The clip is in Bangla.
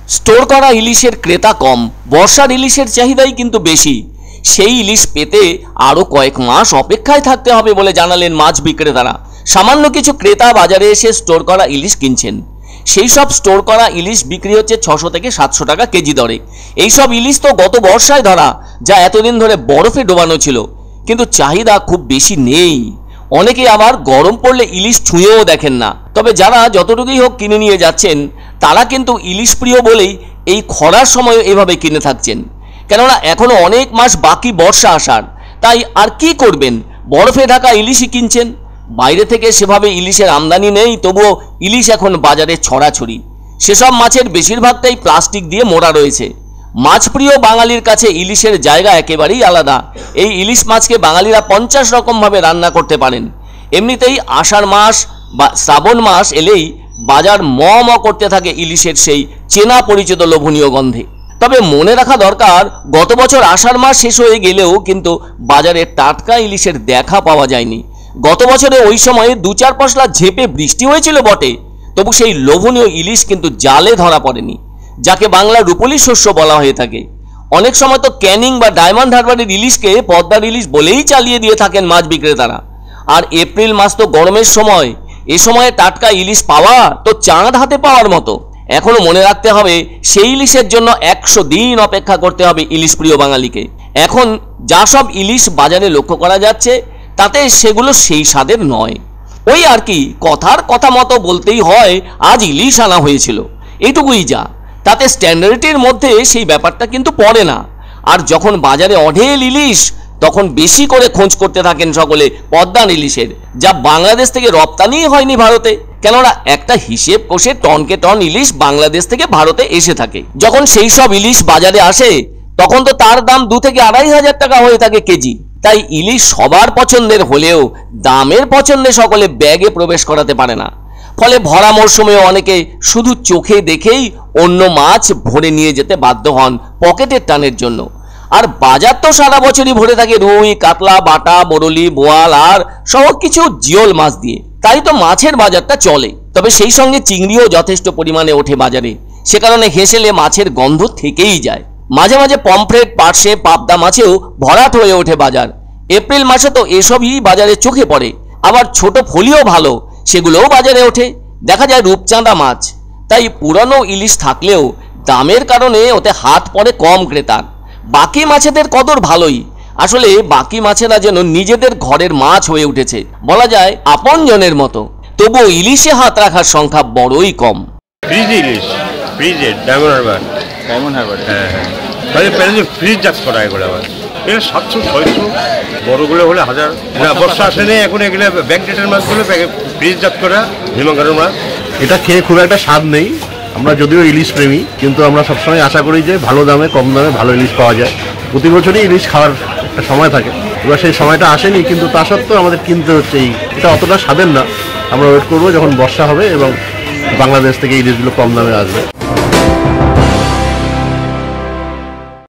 স্টোর করা ইলিশের ক্রেতা কম, বর্ষার ইলিশের চাহিদাই কিন্তু বেশি। সেই ইলিশ পেতে আরও কয়েক মাস অপেক্ষায় থাকতে হবে বলে জানালেন মাছ বিক্রেতারা। সামান্য কিছু ক্রেতা বাজারে এসে স্টোর করা ইলিশ কিনছেন। সেই সব স্টোর করা ইলিশ বিক্রি হচ্ছে 600 থেকে 700 টাকা কেজি দরে। এইসব ইলিশ তো গত বর্ষায় ধরা, যা এতদিন ধরে বরফে ডোবানো ছিল, কিন্তু চাহিদা খুব বেশি নেই। অনেকে আবার গরম পড়লে ইলিশ ছুঁয়েও দেখেন না। তবে যারা যতটুকুই হোক কিনে নিয়ে যাচ্ছেন, তারা কিন্তু ইলিশ প্রিয় বলেই এই খরার সময় এভাবে কিনে থাকছেন। কেননা এখনো অনেক মাস বাকি বর্ষা আসার, তাই আর কি করবেন, বরফে ঢাকা ইলিশই কিনছেন। বাইরে থেকে সেভাবে ইলিশের আমদানি নেই, তবুও ইলিশ এখন বাজারে ছড়াছড়ি। সেসব মাছের বেশিরভাগটাই প্লাস্টিক দিয়ে মোড়া রয়েছে। মাছপ্রিয় বাঙালির কাছে ইলিশের জায়গা একেবারেই আলাদা। এই ইলিশ মাছকে বাঙালিরা 50 রকমভাবে রান্না করতে পারেন। এমনিতেই আষাঢ় মাস বা শ্রাবণ মাস এলেই বাজার ম করতে থাকে ইলিশের সেই চেনা পরিচিত লোভনীয় গন্ধে। তবে মনে রাখা দরকার, গত বছর আষাঢ় মাস শেষ হয়ে গেলেও কিন্তু বাজারে টাটকা ইলিশের দেখা পাওয়া যায়নি। গত বছরে ওই সময়ে 2-4 পশলা ঝেঁপে বৃষ্টি হয়েছিল বটে, তবু সেই লোভনীয় ইলিশ কিন্তু জালে ধরা পড়েনি, যাকে বাংলার রূপলি শস্য বলা হয়ে থাকে। অনেক সময় তো ক্যানিং বা ডায়মন্ড হারবারের ইলিশকে পদ্মার ইলিশ বলেই চালিয়ে দিয়ে থাকেন মাছ বিক্রেতারা। আর এপ্রিল মাস তো গরমের সময়, এ সময়ে টাটকা ইলিশ পাওয়া তো চাঁদ হাতে পাওয়ার মতো। এখনো মনে রাখতে হবে, সেই ইলিশের জন্য 100 দিন অপেক্ষা করতে হবে ইলিশ প্রিয় বাঙালিকে। এখন যা সব ইলিশ বাজারে লক্ষ্য করা যাচ্ছে, তাতে সেগুলো সেই স্বাদের নয়। ওই আর কি, কথার কথা মতো বলতেই হয় আজ ইলিশ আনা হয়েছিল, এইটুকুই যা। তাতে স্ট্যান্ডার্ডের মধ্যে সেই ব্যাপারটা কিন্তু পড়ে না। আর যখন বাজারে অঢেল ইলিশ, তখন বেশি করে খোঁজ করতে থাকেন সকলে পদ্মার ইলিশের, যা বাংলাদেশ থেকে রপ্তানি হয়নি ভারতে। কেননা একটা হিসেব কষে টনকে টন ইলিশ বাংলাদেশ থেকে ভারতে এসে থাকে। যখন সেই সব ইলিশ বাজারে আসে, তখন তো তার দাম 2 থেকে 2,500 টাকা হয়ে থাকে কেজি। তাই ইলিশ সবার পছন্দের হলেও দামের পছন্দে সকলে ব্যাগে প্রবেশ করাতে পারে না। ফলে ভরা মরশুমে অনেকে শুধু চোখে দেখেই অন্য মাছ ভরে নিয়ে যেতে বাধ্য হন পকেটের টানের জন্য। আর বাজার তো সারা বছরই ভরে থাকে রুই, কাতলা, বাটা, বরলি, বোয়াল আর সব কিছু জিওল মাছ দিয়ে। তাই তো মাছের বাজারটা চলে। তবে সেই সঙ্গে চিংড়িও যথেষ্ট পরিমাণে ওঠে বাজারে। সে কারণে হেসেলে মাছের গন্ধ থেকেই যায়। মাঝে মাঝে পমফ্রেট, পার্শে, পাবদা মাছেও ভরাট হয়ে ওঠে বাজার। এপ্রিল মাসে তো এসবই বাজারে চোখে পড়ে। আবার ছোট ফলিও ভালো, সেগুলোও বাজারে ওঠে। দেখা যায় রূপচাঁদা মাছ। তাই পুরানো ইলিশ থাকলেও দামের কারণে ওতে হাত পড়ে কম ক্রেতার। বাকি মাছেদের কদর ভালোই। আসলে বাকি মাছেরা যেন নিজেদের ঘরের মাছ হয়ে উঠেছে, বলা যায় আপনজনের মতো। তবুও ইলিশে হাত রাখার সংখ্যা বড়ই কম। ফ্রিজ ইলিশ, ফ্রিজে ডায়মন্ড হারবার, হ্যাঁ হ্যাঁ, তাহলে প্যারেন্টে ফ্রিজ জাত করা এগুলো। আবার এটা 700-600, বড়গুলো হলে 1000। বর্ষা আসেনি এখন, এগুলো ব্যাকডেটের মাছগুলো ফ্রিজ জাত করা হিমঘরের মাছ। এটা খেয়ে খুব একটা স্বাদ নেই। আমরা যদিও ইলিশ প্রেমী, কিন্তু আমরা সবসময় আশা করি যে ভালো দামে কম দামে ভালো ইলিশ পাওয়া যায়। প্রতি বছরই ইলিশ খাওয়ার একটা সময় থাকে, এবার সেই সময়টা আসেনি, কিন্তু তা সত্ত্বেও আমাদের কিনতে হচ্ছে। এটা অতটা স্বাদের না। আমরা ওয়েট করবো যখন বর্ষা হবে এবং বাংলাদেশ থেকে ইলিশগুলো কম দামে আসবে।